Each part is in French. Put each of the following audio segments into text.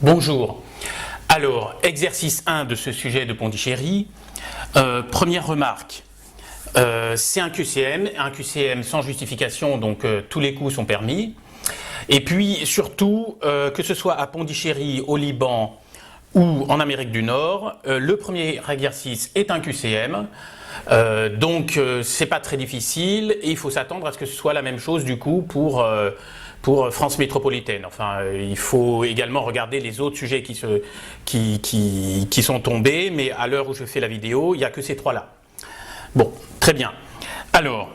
Bonjour. Alors, exercice 1 de ce sujet de Pondichéry. Première remarque, c'est un QCM sans justification, donc tous les coups sont permis. Et puis surtout, que ce soit à Pondichéry, au Liban ou en Amérique du Nord, le premier exercice est un QCM. Donc c'est pas très difficile et il faut s'attendre à ce que ce soit la même chose du coup pour France métropolitaine. Enfin, il faut également regarder les autres sujets qui sont tombés, mais à l'heure où je fais la vidéo, il n'y a que ces trois-là. Bon, très bien. Alors,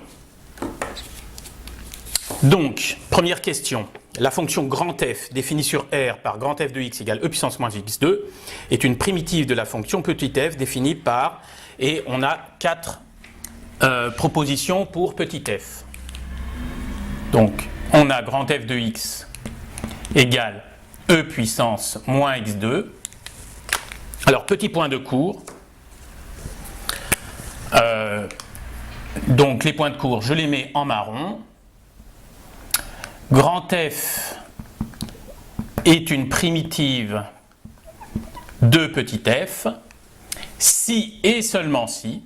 donc, première question. La fonction grand F définie sur R par grand F de x égale e puissance moins x2 est une primitive de la fonction petit f définie par, et on a 4 propositions pour petit f. Donc, on a grand F de x égale e puissance moins x2. Alors, petit point de cours. Donc, les points de cours, je les mets en marron. Grand F est une primitive de petit f si et seulement si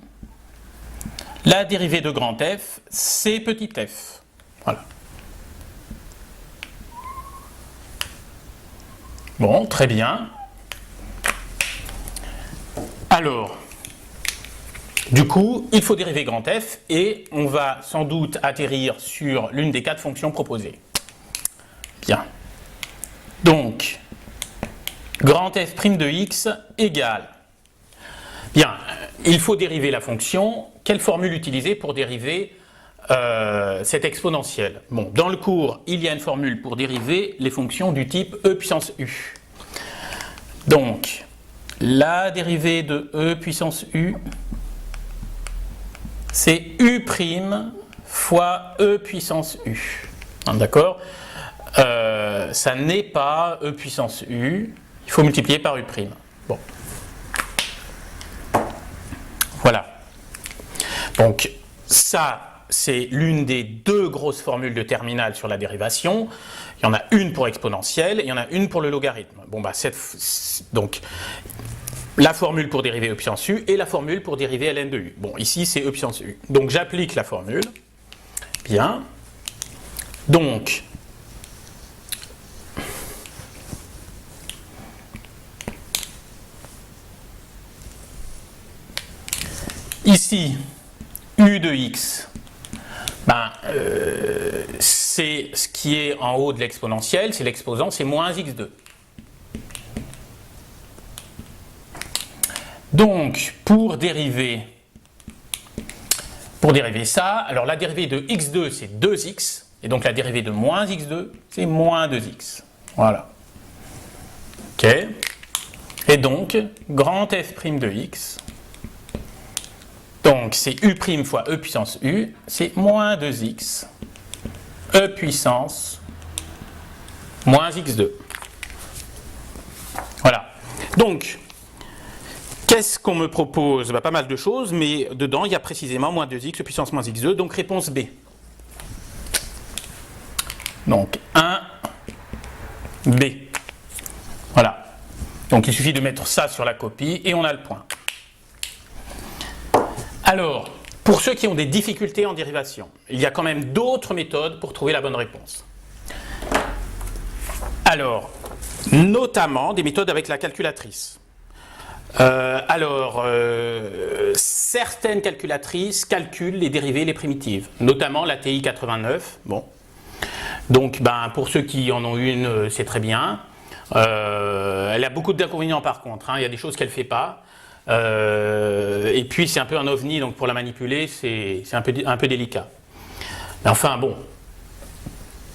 la dérivée de grand F, c'est petit f. Voilà. Bon, très bien. Alors, du coup, il faut dériver grand F et on va sans doute atterrir sur l'une des 4 fonctions proposées. Bien. Donc, grand F' de x égale. Bien, il faut dériver la fonction. Quelle formule utiliser pour dériver cette exponentielle? Bon, dans le cours, il y a une formule pour dériver les fonctions du type e puissance u. Donc, la dérivée de e puissance u, c'est u' fois e puissance u. D'accord? Ça n'est pas e puissance u, il faut multiplier par u'. Bon. Voilà. Donc, ça, c'est l'une des 2 grosses formules de terminale sur la dérivation. Il y en a une pour exponentielle et il y en a une pour le logarithme. Bon, bah, donc, la formule pour dériver e puissance u et la formule pour dériver ln de u. Bon, ici, c'est e puissance u. Donc, j'applique la formule. Bien. Donc, ici, u de x, c'est ce qui est en haut de l'exponentielle, c'est l'exposant, c'est moins x2. Donc, pour dériver ça, alors la dérivée de x2, c'est 2x, et donc la dérivée de moins x2, c'est moins 2x. Voilà. OK. Et donc, grand F' de x, donc c'est u' fois e puissance u, c'est moins 2x, e puissance moins x2. Voilà. Donc, qu'est-ce qu'on me propose? Pas mal de choses, mais dedans, il y a précisément moins 2x, e puissance moins x2, donc réponse B. Donc, 1, B. Voilà. Donc, il suffit de mettre ça sur la copie et on a le point. Alors, pour ceux qui ont des difficultés en dérivation, il y a quand même d'autres méthodes pour trouver la bonne réponse. Alors, notamment des méthodes avec la calculatrice. Certaines calculatrices calculent les dérivées les primitives, notamment la TI 89. Bon. Donc, pour ceux qui en ont une, c'est très bien. Elle a beaucoup d'inconvénients par contre. Il y a des choses qu'elle ne fait pas. Et puis c'est un peu un ovni, donc pour la manipuler, c'est un peu délicat. Mais enfin bon,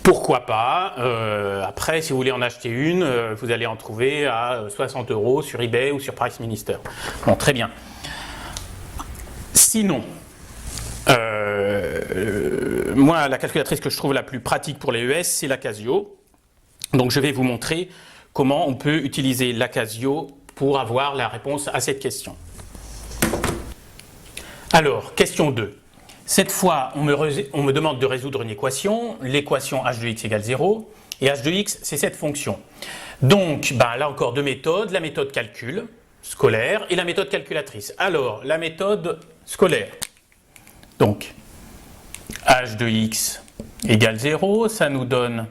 pourquoi pas. Après, si vous voulez en acheter une, vous allez en trouver à 60 € sur eBay ou sur Price Minister. Bon, très bien. Sinon, moi, la calculatrice que je trouve la plus pratique pour les ES, c'est la Casio. Donc je vais vous montrer comment on peut utiliser la Casio pour avoir la réponse à cette question. Alors, question 2. Cette fois, on me demande de résoudre une équation, l'équation h de x égale 0, et h de x, c'est cette fonction. Donc, là encore deux méthodes, la méthode calcul scolaire et la méthode calculatrice. Alors, la méthode scolaire. Donc, h de x égale 0, ça nous donne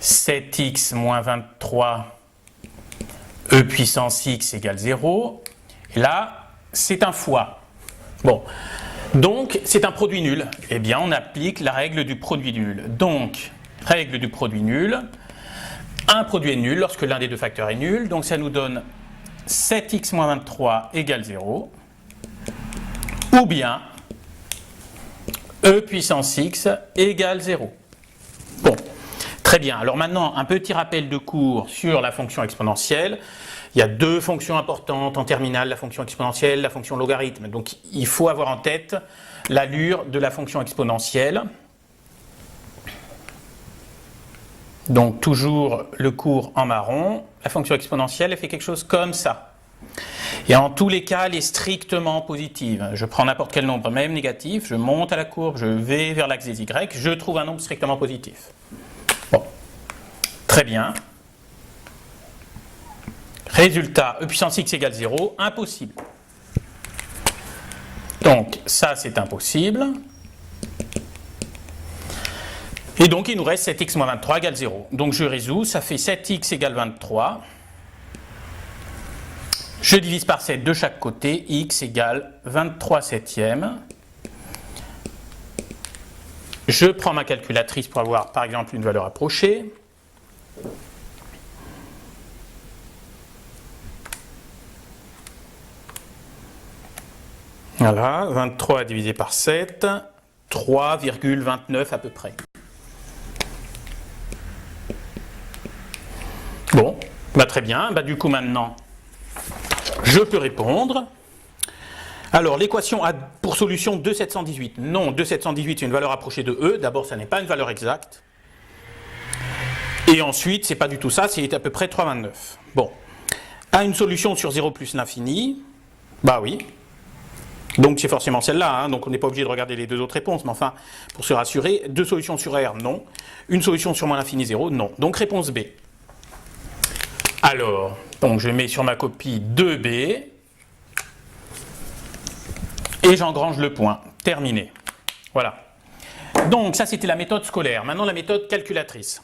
7x moins 23 e puissance x égale 0. Et là, c'est un fois. Bon, donc c'est un produit nul. Eh bien, on applique la règle du produit nul. Donc, règle du produit nul. Un produit est nul lorsque l'un des deux facteurs est nul. Donc, ça nous donne 7x moins 23 égale 0. Ou bien e puissance x égale 0. Bon, très bien. Alors maintenant, un petit rappel de cours sur la fonction exponentielle. Il y a deux fonctions importantes en terminale, la fonction exponentielle, la fonction logarithme. Donc il faut avoir en tête l'allure de la fonction exponentielle. Donc toujours le cours en marron. La fonction exponentielle, elle fait quelque chose comme ça. Et en tous les cas, elle est strictement positive. Je prends n'importe quel nombre, même négatif, je monte à la courbe, je vais vers l'axe des y, je trouve un nombre strictement positif. Bon, très bien. Résultat, e puissance x égale 0, impossible. Donc, ça, c'est impossible. Et donc, il nous reste 7x moins 23 égale 0. Donc, je résous, ça fait 7x égale 23. Je divise par 7 de chaque côté, x égale 23 septièmes. Je prends ma calculatrice pour avoir, par exemple, une valeur approchée. Voilà, 23 divisé par 7, 3,29 à peu près. Bon, très bien. Du coup, maintenant, je peux répondre. Alors, l'équation a pour solution 2,718. Non, 2,718, c'est une valeur approchée de E. D'abord, ça n'est pas une valeur exacte. Et ensuite, c'est pas du tout ça, c'est à peu près 3,29. Bon. A une solution sur 0 plus l'infini. Bah oui. Donc, c'est forcément celle-là. Hein. Donc, on n'est pas obligé de regarder les deux autres réponses. Mais enfin, pour se rassurer, deux solutions sur R, non. Une solution sur moins l'infini, 0, non. Donc, réponse B. Alors, donc je mets sur ma copie 2B et j'engrange le point. Terminé. Voilà. Donc ça c'était la méthode scolaire. Maintenant la méthode calculatrice.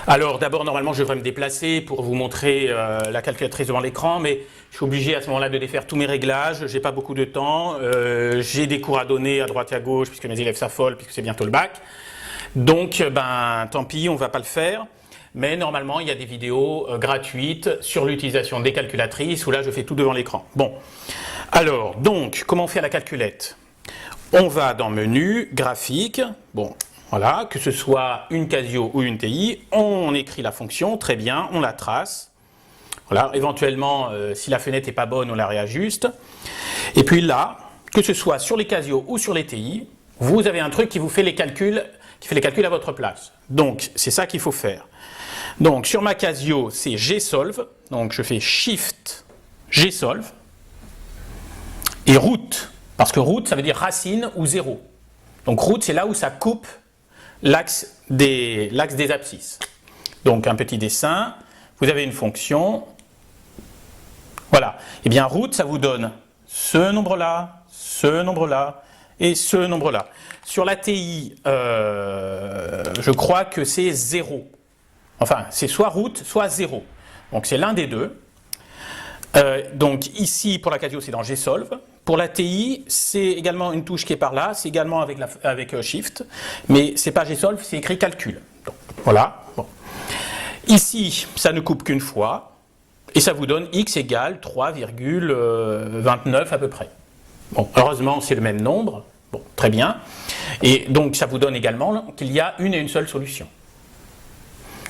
Alors d'abord normalement je devrais me déplacer pour vous montrer la calculatrice devant l'écran, mais je suis obligé à ce moment-là de défaire tous mes réglages. J'ai pas beaucoup de temps. J'ai des cours à donner à droite et à gauche puisque mes élèves s'affolent puisque c'est bientôt le bac. Donc tant pis, on ne va pas le faire. Mais normalement, il y a des vidéos gratuites sur l'utilisation des calculatrices où là, je fais tout devant l'écran. Bon, alors, donc, comment on fait à la calculette? On va dans Menu, Graphique, bon, voilà, que ce soit une Casio ou une TI, on écrit la fonction, très bien, on la trace. Voilà, éventuellement, si la fenêtre n'est pas bonne, on la réajuste. Et puis là, que ce soit sur les Casio ou sur les TI, vous avez un truc qui vous fait les calculs, à votre place. Donc, c'est ça qu'il faut faire. Donc, sur ma Casio, c'est Gsolve. Donc, je fais Shift Gsolve. Et root, parce que root, ça veut dire racine ou 0. Donc, root, c'est là où ça coupe l'axe des abscisses. Donc, un petit dessin. Vous avez une fonction. Voilà. Et bien, root, ça vous donne ce nombre-là, ce nombre-là et ce nombre-là. Sur la TI, je crois que c'est 0. Enfin, c'est soit root, soit 0. Donc, c'est l'un des deux. Donc, ici, pour la Casio, c'est dans Gsolve. Pour la TI, c'est également une touche qui est par là. C'est également avec Shift. Mais ce n'est pas Gsolve, c'est écrit Calcul. Donc, voilà. Bon. Ici, ça ne coupe qu'une fois. Et ça vous donne x égale 3,29 à peu près. Bon, heureusement, c'est le même nombre. Bon, très bien. Et donc, ça vous donne également qu'il y a une et une seule solution.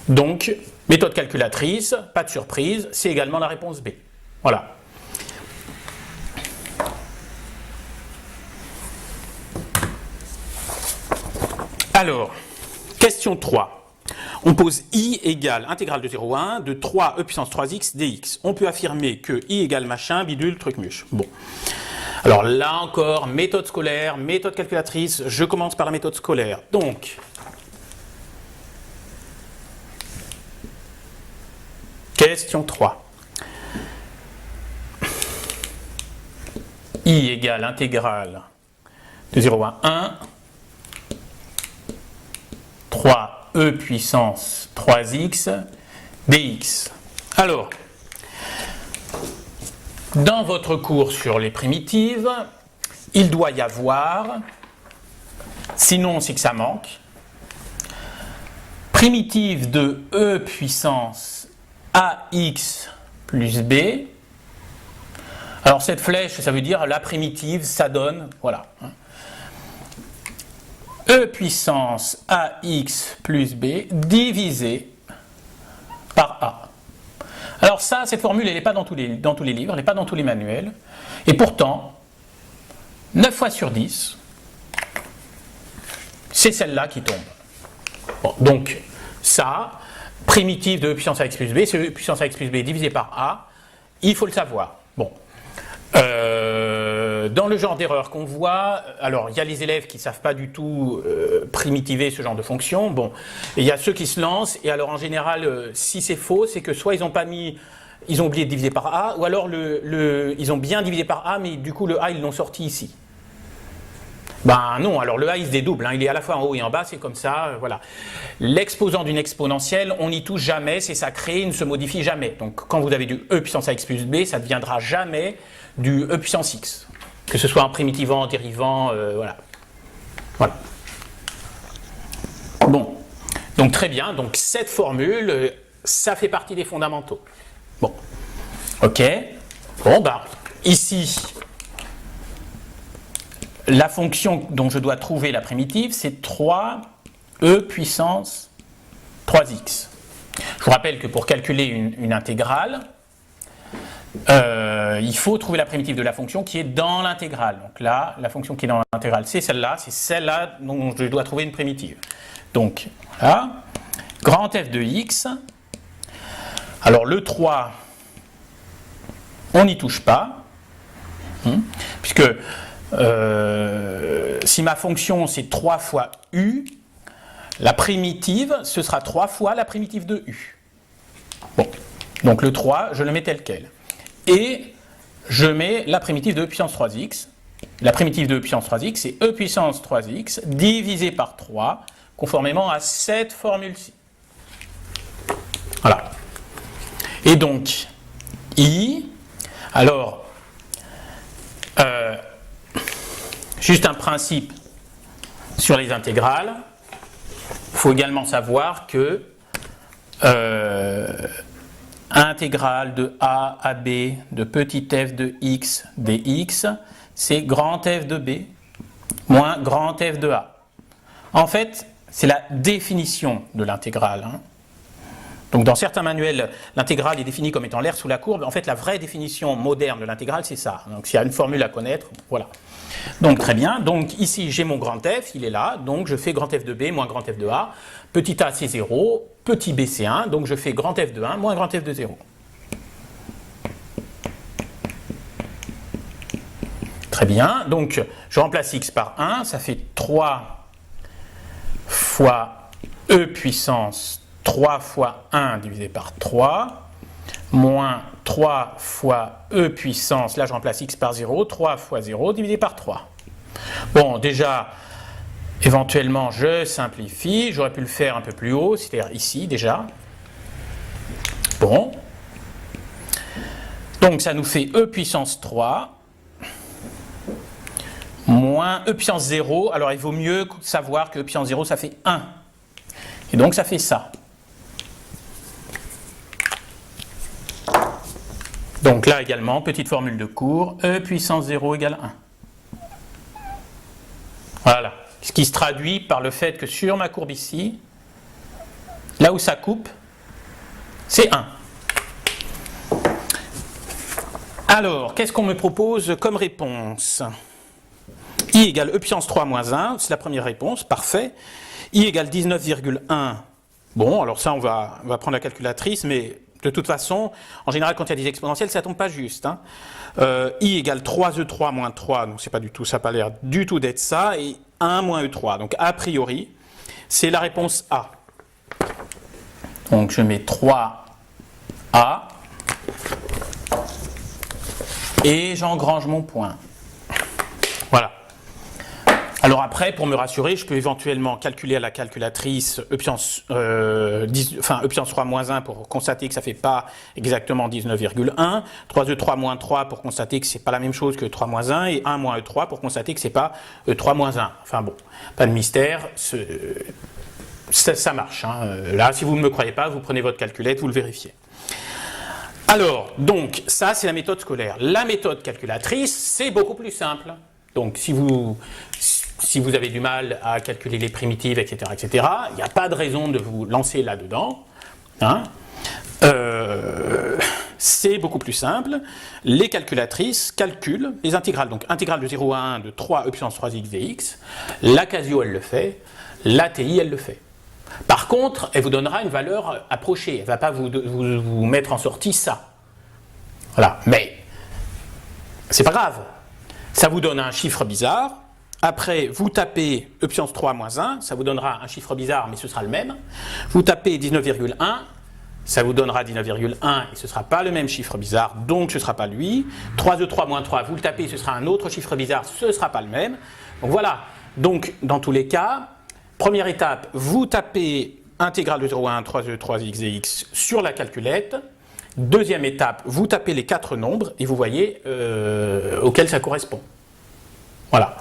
Donc, méthode calculatrice, pas de surprise, c'est également la réponse B. Voilà. Alors, question 3. On pose i égale intégrale de 0 à 1 de 3 e puissance 3x dx. On peut affirmer que i égale machin, bidule, truc muche. Bon. Alors là encore, méthode scolaire, méthode calculatrice. Je commence par la méthode scolaire. Donc, Question 3. I égale intégrale de 0 à 1, 3e puissance 3x dx. Alors, dans votre cours sur les primitives, il doit y avoir, sinon c'est que ça manque, primitive de e puissance ax plus b. Alors cette flèche, ça veut dire la primitive, ça donne, voilà. E puissance ax plus b divisé par a. Alors ça, cette formule, elle n'est pas dans tous les livres, elle n'est pas dans tous les manuels. Et pourtant, 9 fois sur 10, c'est celle-là qui tombe. Bon, donc ça, primitive de e puissance ax plus b, c'est e puissance ax plus b divisé par a, il faut le savoir. Bon. Dans le genre d'erreur qu'on voit, alors il y a les élèves qui ne savent pas du tout primitiver ce genre de fonction, bon, et il y a ceux qui se lancent, et alors en général, si c'est faux, c'est que soit ils ont oublié de diviser par a, ou alors ils ont bien divisé par a, mais du coup le a ils l'ont sorti ici. Ben non, alors le a il se dédouble, hein, il est à la fois en haut et en bas, c'est comme ça, voilà. L'exposant d'une exponentielle, on n'y touche jamais, c'est sacré, il ne se modifie jamais. Donc quand vous avez du e puissance ax plus b, ça ne deviendra jamais du e puissance x. Que ce soit en primitivant, en dérivant, voilà. Voilà. Bon, donc très bien, donc cette formule, ça fait partie des fondamentaux. Bon, ok. Bon, ben, ici, la fonction dont je dois trouver la primitive, c'est 3e puissance 3x. Je vous rappelle que pour calculer une intégrale, il faut trouver la primitive de la fonction qui est dans l'intégrale. Donc là, la fonction qui est dans l'intégrale, c'est celle-là dont je dois trouver une primitive. Donc, voilà, grand F de x. Alors le 3, on n'y touche pas, puisque si ma fonction c'est 3 fois u, la primitive, ce sera 3 fois la primitive de u. Bon, donc le 3, je le mets tel quel. Et je mets la primitive de e puissance 3x. La primitive de e puissance 3x, c'est e puissance 3x divisé par 3, conformément à cette formule-ci. Voilà. Et donc, i, alors, juste un principe sur les intégrales. Il faut également savoir que intégrale de a à b de petit f de x dx, c'est grand f de b moins grand f de a. En fait, c'est la définition de l'intégrale. Donc dans certains manuels, l'intégrale est définie comme étant l'aire sous la courbe. En fait, la vraie définition moderne de l'intégrale, c'est ça. Donc s'il y a une formule à connaître, voilà. Donc très bien. Donc ici, j'ai mon grand f, il est là. Donc je fais grand f de b moins grand f de a. Petit a, c'est 0. Petit b, c'est 1. Donc je fais grand f de 1 moins grand f de 0. Très bien. Donc je remplace x par 1. Ça fait 3 fois e puissance 3 fois 1 divisé par 3, moins 3 fois e puissance, là je remplace x par 0, 3 fois 0 divisé par 3. Bon, déjà, éventuellement, je simplifie, j'aurais pu le faire un peu plus haut, c'est-à-dire ici déjà. Bon. Donc ça nous fait e puissance 3, moins e puissance 0, alors il vaut mieux savoir que e puissance 0, ça fait 1. Et donc ça fait ça. Donc là également, petite formule de cours, e puissance 0 égale 1. Voilà. Ce qui se traduit par le fait que sur ma courbe ici, là où ça coupe, c'est 1. Alors, qu'est-ce qu'on me propose comme réponse? I égale e puissance 3 moins 1, c'est la première réponse, parfait. I égale 19,1. Bon, alors ça, on va prendre la calculatrice, mais de toute façon, en général, quand il y a des exponentielles, ça ne tombe pas juste. I égale 3e3 moins 3, donc c'est pas du tout, ça n'a pas l'air du tout d'être ça, et 1 moins e3. Donc a priori, c'est la réponse A. Donc je mais 3 A, et j'engrange mon point. Voilà. Alors après, pour me rassurer, je peux éventuellement calculer à la calculatrice E puissance 3 moins 1 pour constater que ça ne fait pas exactement 19,1, 3E3 moins 3 pour constater que ce n'est pas la même chose que 3 moins 1, et 1 moins E3 pour constater que ce n'est pas E3 moins 1. Enfin bon, pas de mystère, ça marche. Hein. Là, si vous ne me croyez pas, vous prenez votre calculette, vous le vérifiez. Alors, donc, ça c'est la méthode scolaire. La méthode calculatrice, c'est beaucoup plus simple. Donc, si vous avez du mal à calculer les primitives, etc., il n'y a pas de raison de vous lancer là-dedans. Hein. C'est beaucoup plus simple. Les calculatrices calculent les intégrales. Donc, intégrale de 0 à 1 de 3 e puissance 3x dx. La Casio, elle le fait. La TI, elle le fait. Par contre, elle vous donnera une valeur approchée. Elle ne va pas vous mettre en sortie ça. Voilà. Mais, c'est pas grave. Ça vous donne un chiffre bizarre. Après, vous tapez e puissance 3 moins 1, ça vous donnera un chiffre bizarre, mais ce sera le même. Vous tapez 19,1, ça vous donnera 19,1 et ce ne sera pas le même chiffre bizarre, donc ce ne sera pas lui. 3E3 moins 3, vous le tapez, ce sera un autre chiffre bizarre, ce ne sera pas le même. Donc voilà. Donc, dans tous les cas, première étape, vous tapez intégrale de 0 à 1, 3E3x dx sur la calculette. Deuxième étape, vous tapez les 4 nombres et vous voyez auxquels ça correspond. Voilà.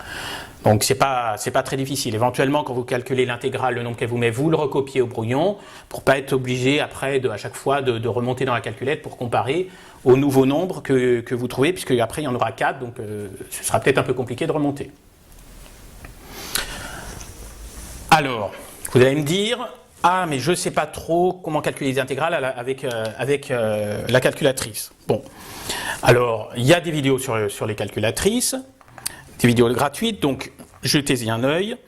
Donc c'est pas très difficile. Éventuellement, quand vous calculez l'intégrale, le nombre qu'elle vous met, vous le recopiez au brouillon pour ne pas être obligé après à chaque fois de remonter dans la calculette pour comparer aux nouveaux nombres que vous trouvez, puisque après il y en aura 4, donc ce sera peut-être un peu compliqué de remonter. Alors, vous allez me dire, ah mais je ne sais pas trop comment calculer les intégrales avec la calculatrice. Bon, alors il y a des vidéos sur les calculatrices, des vidéos gratuites, donc jetez-y un œil.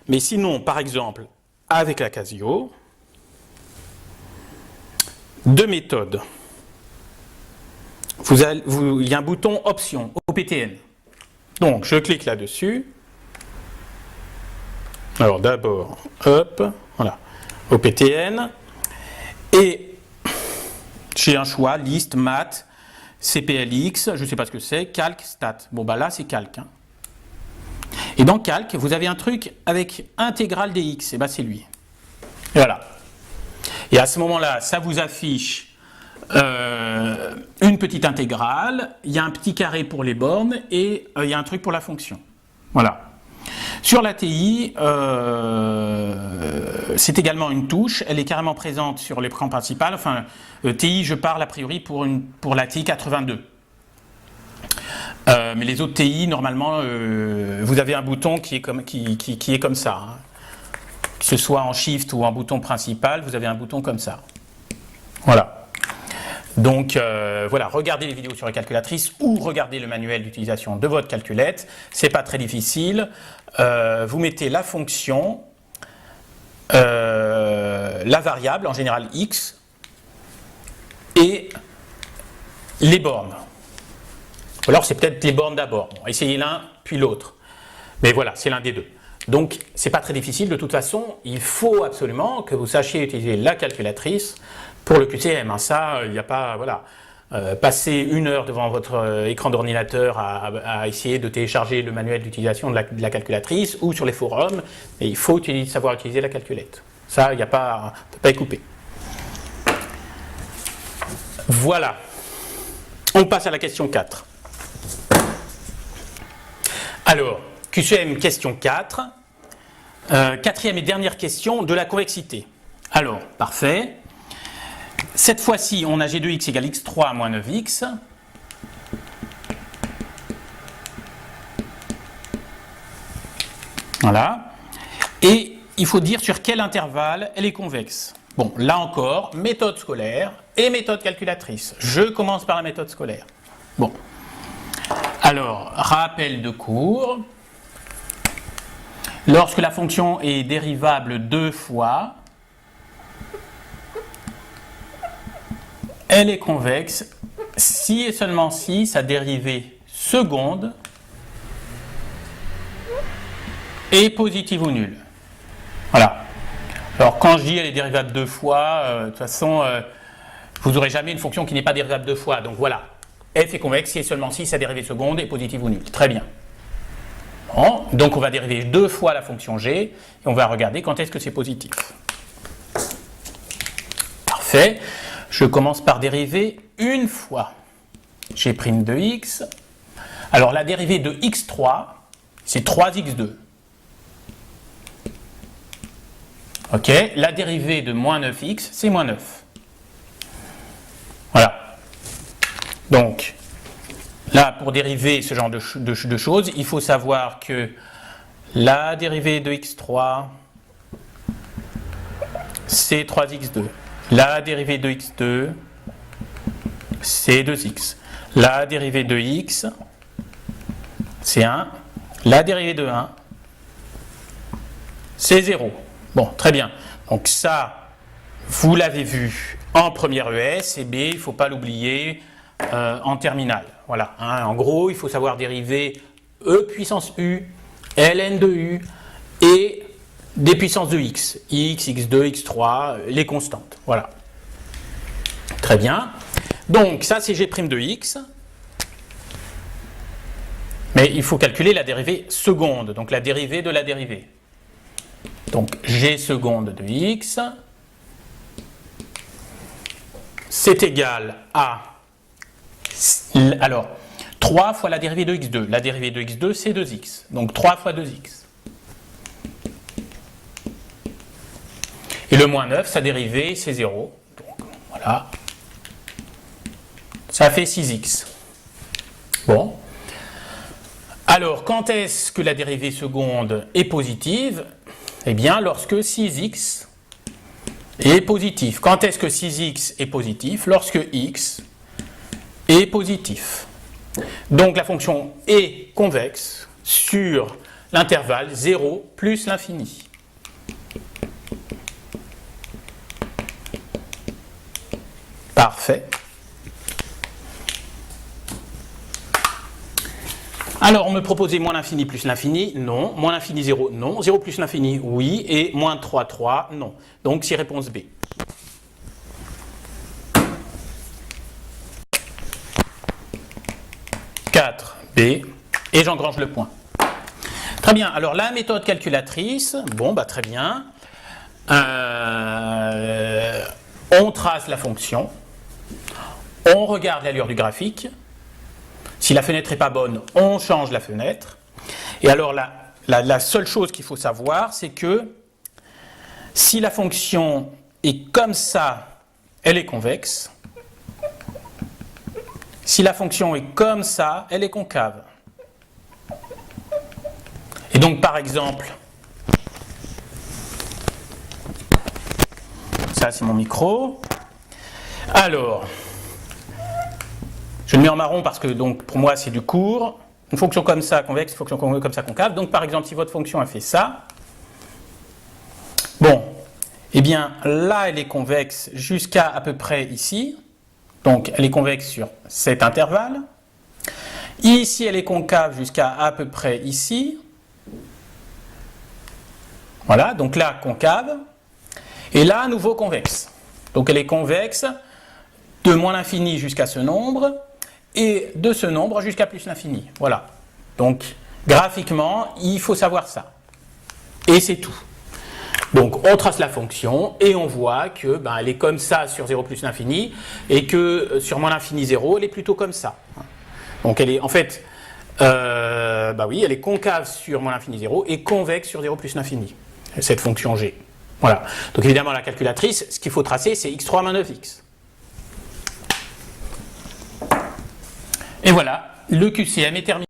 Mais sinon, par exemple, avec la Casio, deux méthodes. Il y a un bouton Options, OPTN. Donc, je clique là-dessus. Alors, d'abord, hop, voilà, OPTN. Et j'ai un choix, liste, maths, CPLX, je ne sais pas ce que c'est, calc, stat. Bon, bah là, c'est calc. Hein. Et dans calc, vous avez un truc avec intégrale dx, et bien c'est lui. Et voilà. Et à ce moment-là, ça vous affiche une petite intégrale, il y a un petit carré pour les bornes et il y a un truc pour la fonction. Voilà. Sur la TI, c'est également une touche, elle est carrément présente sur l'écran principal. Enfin, TI, je parle a priori pour la TI 82. Mais les autres TI, normalement, vous avez un bouton qui est comme ça. Hein. Que ce soit en Shift ou en bouton principal, vous avez un bouton comme ça. Voilà. Donc, voilà, regardez les vidéos sur la calculatrice ou regardez le manuel d'utilisation de votre calculette. C'est pas très difficile. Vous mettez la fonction, la variable, en général x, et les bornes. Ou alors c'est peut-être les bornes d'abord. Bon, essayez l'un puis l'autre. Mais voilà, c'est l'un des deux. Donc c'est pas très difficile. De toute façon, il faut absolument que vous sachiez utiliser la calculatrice pour le QCM. Hein. Ça, il n'y a pas, voilà, passer 1 heure devant votre écran d'ordinateur à essayer de télécharger le manuel d'utilisation de la calculatrice ou sur les forums. Et il faut savoir utiliser la calculette. Ça, il n'y a pas, on ne peut pas y couper. Voilà. On passe à la question 4. Alors, QCM question 4, quatrième et dernière question de la convexité. Alors, parfait. Cette fois-ci, on a G2x égale x3 moins 9x. Voilà. Et il faut dire sur quel intervalle elle est convexe. Bon, là encore, méthode scolaire et méthode calculatrice. Je commence par la méthode scolaire. Bon. Alors, rappel de cours. Lorsque la fonction est dérivable 2 fois, elle est convexe si et seulement si sa dérivée seconde est positive ou nulle. Voilà. Alors, quand je dis elle est dérivable 2 fois, de toute façon, vous n'aurez jamais une fonction qui n'est pas dérivable deux fois. Donc voilà, f est convexe si et seulement si sa dérivée seconde est positive ou nulle. Très bien. Bon, donc on va dériver deux fois la fonction g et on va regarder quand est-ce que c'est positif. Parfait. Je commence par dériver une fois g' de x. Alors la dérivée de x3, c'est 3x2. Ok, la dérivée de moins 9x, c'est moins 9. Voilà. Donc, là, pour dériver ce genre de choses, il faut savoir que la dérivée de x3, c'est 3x2. La dérivée de x2, c'est 2x. La dérivée de x, c'est 1. La dérivée de 1, c'est 0. Bon, très bien. Donc ça, vous l'avez vu en première ES, et B, il ne faut pas l'oublier en terminale. Voilà. Hein, en gros, il faut savoir dériver E puissance U, ln de U, et des puissances de x, x2, x3, les constantes. Voilà. Très bien. Donc ça, c'est g' de x. Mais il faut calculer la dérivée seconde, donc la dérivée de la dérivée. Donc g seconde de x, c'est égal à, alors, 3 fois la dérivée de x2. La dérivée de x2, c'est 2x. Donc 3 fois 2x. Et le moins 9, sa dérivée, c'est 0. Donc voilà. Ça fait 6x. Bon. Alors, quand est-ce que la dérivée seconde est positive? Eh bien, lorsque 6x est positif. Quand est-ce que 6x est positif? Lorsque x est positif. Donc, la fonction est convexe sur l'intervalle 0 plus l'infini. Parfait. Alors, on me proposait moins l'infini plus l'infini, non. Moins l'infini 0, non. 0 plus l'infini, oui. Et moins 3, 3, non. Donc, c'est réponse B. B, et j'engrange le point. Très bien, alors la méthode calculatrice, bon, bah très bien. On trace la fonction, on regarde l'allure du graphique. Si la fenêtre n'est pas bonne, on change la fenêtre. Et alors la seule chose qu'il faut savoir, c'est que si la fonction est comme ça, elle est convexe. Si la fonction est comme ça, elle est concave. Et donc, par exemple, ça c'est mon micro. Alors, je le mets en marron parce que donc, pour moi c'est du court. Une fonction comme ça convexe, une fonction comme ça concave. Donc, par exemple, si votre fonction a fait ça, bon, eh bien là elle est convexe jusqu'à à peu près ici. Donc, elle est convexe sur cet intervalle. Ici, elle est concave jusqu'à à peu près ici. Voilà, donc là, concave. Et là, à nouveau convexe. Donc, elle est convexe de moins l'infini jusqu'à ce nombre et de ce nombre jusqu'à plus l'infini. Voilà. Donc, graphiquement, il faut savoir ça. Et c'est tout. Donc, on trace la fonction et on voit que elle est comme ça sur 0 plus l'infini et que sur moins l'infini 0, elle est plutôt comme ça. Donc, elle est en fait, oui, elle est concave sur moins l'infini 0 et convexe sur 0 plus l'infini, cette fonction g. Voilà. Donc, évidemment, la calculatrice, ce qu'il faut tracer, c'est x3 moins 9x. Et voilà, le QCM est terminé.